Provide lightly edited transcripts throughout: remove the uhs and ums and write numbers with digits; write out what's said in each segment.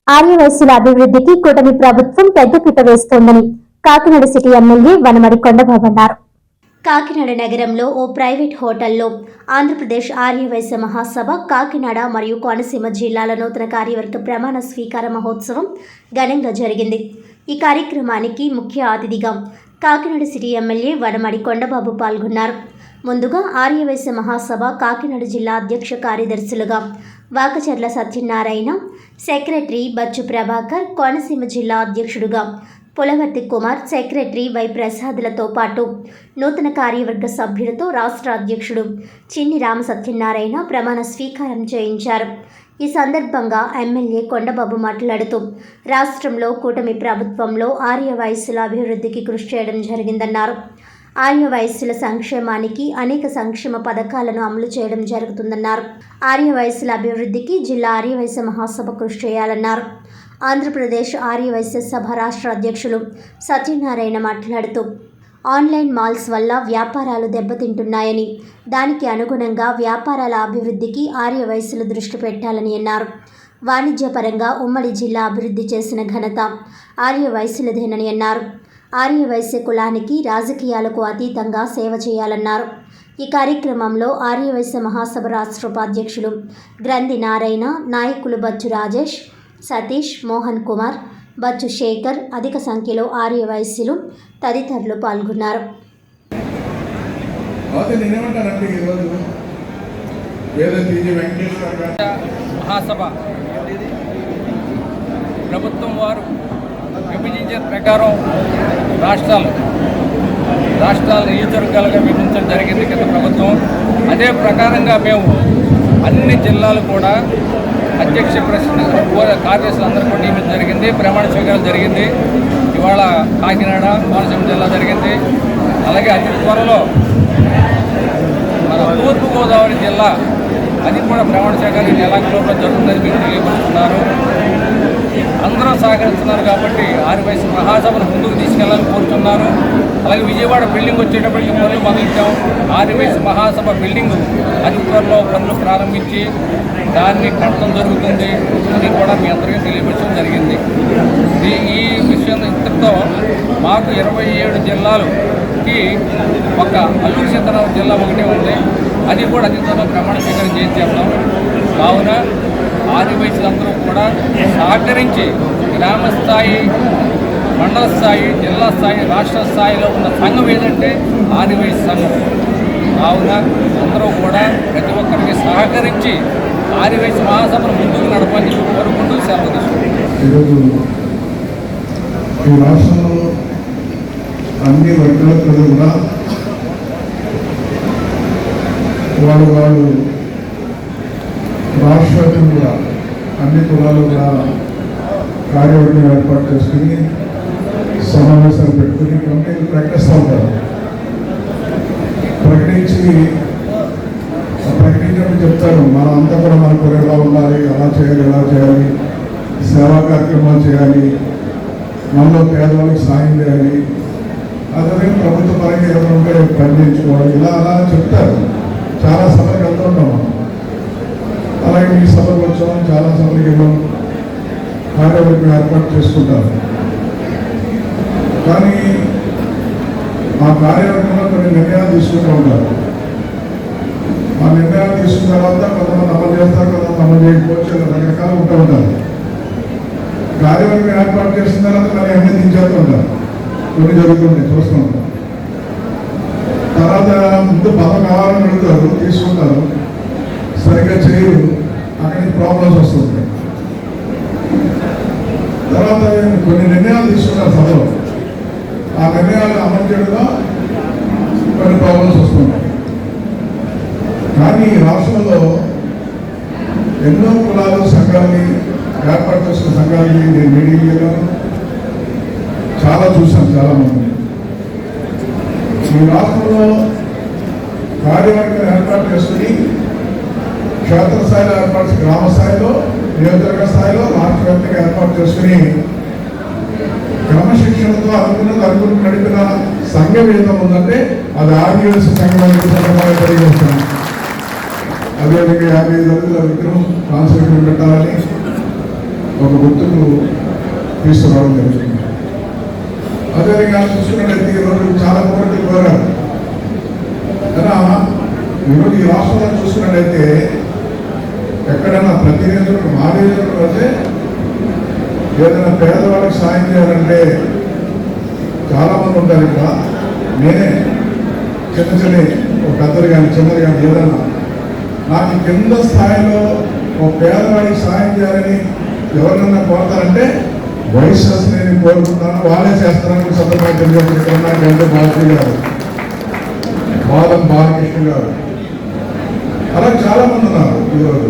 ఆర్యవైశ్యుల అభివృద్ధికి కూటమి ప్రభుత్వం పెద్దపీట వేస్తోందని కాకినాడ సిటీ ఎమ్మెల్యే వనమడి కొండబాబు అన్నారు. కాకినాడ నగరంలో ఓ ప్రైవేట్ హోటల్లో ఆంధ్రప్రదేశ్ ఆర్యవైశ్య మహాసభ కాకినాడ మరియు కోనసీమ జిల్లాల నూతన కార్యవర్గ ప్రమాణ స్వీకార మహోత్సవం ఘనంగా జరిగింది. ఈ కార్యక్రమానికి ముఖ్య అతిథిగా కాకినాడ సిటీ ఎమ్మెల్యే వనమడి కొండబాబు పాల్గొన్నారు. ముందుగా ఆర్యవైశ్య మహాసభ కాకినాడ జిల్లా అధ్యక్ష కార్యదర్శులుగా వాకచర్ల సత్యనారాయణ, సెక్రటరీ బచ్చు ప్రభాకర్, కోనసీమ జిల్లా అధ్యక్షుడుగా పులవర్తి కుమార్, సెక్రటరీ వై ప్రసాద్లతో పాటు నూతన కార్యవర్గ సభ్యులతో రాష్ట్ర అధ్యక్షుడు చిన్ని రామ సత్యనారాయణ ప్రమాణ స్వీకారం చేయించారు. ఈ సందర్భంగా ఎమ్మెల్యే కొండబాబు మాట్లాడుతూ రాష్ట్రంలో కూటమి ప్రభుత్వంలో ఆర్యవైశ్యుల అభివృద్ధికి కృషి చేయడం జరిగిందన్నారు. ఆర్యవైశ్యుల సంక్షేమానికి అనేక సంక్షేమ పథకాలను అమలు చేయడం జరుగుతుందన్నారు. ఆర్యవైశ్యుల అభివృద్ధికి జిల్లా ఆర్యవైశ్య మహాసభ కృషి చేయాలన్నారు. ఆంధ్రప్రదేశ్ ఆర్యవైశ్య సభ రాష్ట్ర అధ్యక్షులు సత్యనారాయణ మాట్లాడుతూ ఆన్లైన్ మాల్స్ వల్ల వ్యాపారాలు దెబ్బతింటున్నాయని, దానికి అనుగుణంగా వ్యాపారాల అభివృద్ధికి ఆర్యవైశ్యులు దృష్టి పెట్టాలని అన్నారు. వాణిజ్యపరంగా ఉమ్మడి జిల్లా అభివృద్ధి చేసిన ఘనత ఆర్యవైశ్యులదేనని అన్నారు. ఆర్యవైశ్య కులానికి రాజకీయాలకు అతీతంగా సేవ చేయాలన్నారు. ఈ కార్యక్రమంలో ఆర్యవైశ్య మహాసభ రాష్ట్ర ఉపాధ్యక్షులు గ్రంథి నారాయణ, నాయకులు బచ్చు రాజేష్, సతీష్, మోహన్ కుమార్, బచ్చు శేఖర్, అధిక సంఖ్యలో ఆర్యవైశ్యులు తదితరులు పాల్గొన్నారు. మహాసభ ప్రభుత్వం వారు విభజించే ప్రకారం రాష్ట్రాలు నియోజకవర్గాలుగా విభజించడం జరిగింది గత ప్రభుత్వం. అదే ప్రకారంగా మేము అన్ని జిల్లాలు కూడా అధ్యక్ష కార్యదర్శులు అందరూ కూడా నియమించడం జరిగింది. ప్రమాణ స్వీకారం జరిగింది. ఇవాళ కాకినాడ, కోనసీమ జిల్లా జరిగింది. అలాగే అతి త్వరలో మన తూర్పుగోదావరి జిల్లా అది కూడా ప్రమాణ స్వీకారం నెలాఖరులో జరుగుతుందని మీరు తెలియపరుస్తున్నారు. అందరూ సహకరిస్తున్నారు కాబట్టి ఆర్యవైశ్య మహాసభను ముందుకు తీసుకెళ్లాలని కోరుతున్నాను. అలాగే విజయవాడ బిల్డింగ్ వచ్చేటప్పటికి పనులు మొదలెట్టాం. ఆర్యవైశ్య మహాసభ బిల్డింగ్ అతి త్వరలో పనులు ప్రారంభించి దాన్ని కట్టడం జరుగుతుంది అని కూడా మీ అందరికీ తెలియపరచడం జరిగింది. ఈ విషయం ఇంతటితో మాకు 27 జిల్లాలకి ఒక అల్లూరు సీతారామరాజు జిల్లా ఒకటే ఉంది. అది కూడా అతి త్వరలో ప్రమాణ స్వీకారం చేసేద్దాం. కావున ఆర్యవైశ్యులందరూ కూడా సహకరించి గ్రామ స్థాయి, మండల స్థాయి, జిల్లా స్థాయి, రాష్ట్ర స్థాయిలో ఉన్న సంఘం ఏదంటే ఆర్యవైశ్య సంఘం. కావున అందరూ కూడా ప్రతి ఒక్కరికి సహకరించి ఆర్యవైశ్య మహాసభను ముందుకు నడపాలని కోరుకుంటూ సెలవు తీసుకుంటాం. ఈ రాష్ట్రంలో అన్ని వర్గాల ప్రజలు కూడా వాళ్ళు రాష్ట్రం కూడా అన్ని కులాలు కూడా కార్యవర్గం ఏర్పాటు చేసుకుని సమావేశాలు పెట్టుకుని కమిటీలు ప్రకటిస్తూ ఉంటారు. ప్రకటించినప్పుడు చెప్తారు మనం అంతా కూడా మనకు ఎలా ఉండాలి, ఎలా చేయాలి, సేవా కార్యక్రమాలు చేయాలి, మనలో పేదవాళ్ళకి సాయం చేయాలి, అదే ప్రభుత్వ పరంగా ఏమైనా ఉంటే పనిచేయించుకోవాలి, ఇలా చెప్తారు. చాలా సభలకు వెళ్తూ ఉంటాం మనం. అలాగే ఈ సభకు వచ్చాం, చాలా సభలకు వెళ్ళాం, కార్యవర్గం ఏర్పాటు చేసుకుంటారు. కానీ ఆ కార్యవర్గంలో కొన్ని నిర్ణయాలు తీసుకుంటూ ఉంటారు. ఆ నిర్ణయాలు తీసుకున్న తర్వాత కొంతమంది అమలు చేస్తారు, కొంతమంది అమలు చేయకపోవచ్చు, రకరకాలు ఉంటూ ఉంటారు. కార్యవర్గం ఏర్పాటు చేసిన తర్వాత మరి అన్నీ దించేస్తూ ఉంటారు. కొన్ని జరుగుతుంటాయి, చూస్తూ ఉంటారు. తర్వాత ముందు పదం కావాలని అడుగుతారు, తీసుకుంటారు, సరిగ్గా చేయరు, అక్కడికి ప్రాబ్లమ్స్ వస్తుంటాయి. తర్వాత కొన్ని నిర్ణయాలు తీసుకున్నారు సభలో, ఆ నిర్ణయాలు అమలు చేయడంలో కొన్ని ప్రాబ్లమ్స్ వస్తుంటాయి. కానీ రాష్ట్రంలో ఎన్నో కులాలు సంఘాలని ఏర్పాటు చేసుకున్న సంఘాలని నేను మీడియాలో చాలా చూశాను. చాలామంది ఈ రాష్ట్రంలో కార్యవర్గం ఏర్పాటు చేసుకుని క్షేత్రస్థాయిలో ఏర్పాటు, గ్రామ స్థాయిలో, నియోజకవర్గ స్థాయిలో, రాష్ట్ర వ్యాప్తంగా ఏర్పాటు చేసుకుని క్రమశిక్షణతో అనుకుని నడిపిన సంఘం ఏదో ఉందంటే అది ఆర్యవైశ్య సంఘం తెలియజేస్తున్నాను. అదేవిధంగా 55 అడుగుల విగ్రహం ట్రాన్స్లేషన్ పెట్టాలని ఒక గుర్తుకు తీసుకురావడం జరుగుతుంది. అదేవిధంగా చూసుకున్నట్లయితే ఈరోజు చాలా కోరికలు కోరారు కదా. ఈరోజు ఈ రాష్ట్రంలో చూసుకున్నట్లయితే ఎక్కడైనా ప్రతి నియోజకవర్గం మా నియోజకవర్గం అయితే ఏదైనా పేదవాళ్ళకి సాయం చేయాలంటే చాలామంది ఉంటారు ఇక్కడ. నేనే చిన్న ఒక పెద్దలు కానీ చిన్నది కానీ ఏదైనా నాకు కింద స్థాయిలో ఒక పేదవాడికి సాయం చేయాలని ఎవరైనా కోరుతారంటే వైఎస్ఆర్ నేను కోరుకుంటాను, వాళ్ళే చేస్తారని సందర్భంగా తెలియజేస్తున్నాను. ఎంతో భారతి గారు, బాలం బాలకృష్ణ గారు, అలా చాలామంది ఉన్నారు. ఈరోజు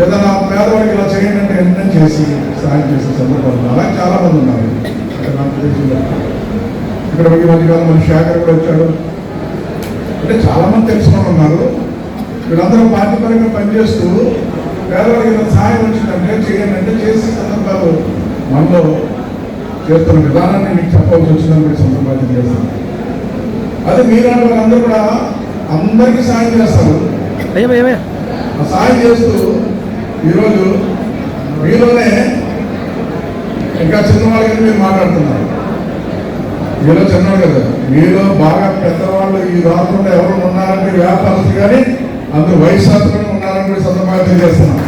ఏదైనా పేదవాడికి ఇలా చేయండి అంటే వెంటనే చేసి సాయం చేసే సందర్భంలో అలా చాలామంది ఉన్నారు. నాకు తెలిసింది ఇక్కడ ఈ మధ్యకాలం మన శేఖర్ కూడా వచ్చాడు. అంటే చాలామంది తెలుసుకొని ఉన్నారు. వీళ్ళందరూ పార్టీ పరంగా పనిచేస్తూ పేదవాడికి ఇలా సాయం వచ్చిందంటే చేయండి అంటే చేసే సందర్భాలు మనలో చేస్తున్న విధానాన్ని మీకు చెప్పవలసి వచ్చిందని కూడా సందర్భాలు తెలియజేస్తాను. అదే మీలాంటి వాళ్ళందరూ కూడా అందరికీ సాయం చేస్తారు. ఆ సాయం చేస్తూ ఈరోజు మీలోనే ఇంకా చిన్నవాళ్ళకి మీరు మాట్లాడుతున్నారు. మీలో చిన్నవాళ్ళు కదా, మీలో బాగా పెద్దవాళ్ళు ఈ రాష్ట్రంలో ఎవరు ఉన్నారంటే వ్యాపారస్తులు కానీ అందరూ వయసు ఉన్నారని కూడా సందర్భంగా తెలియజేస్తున్నాం.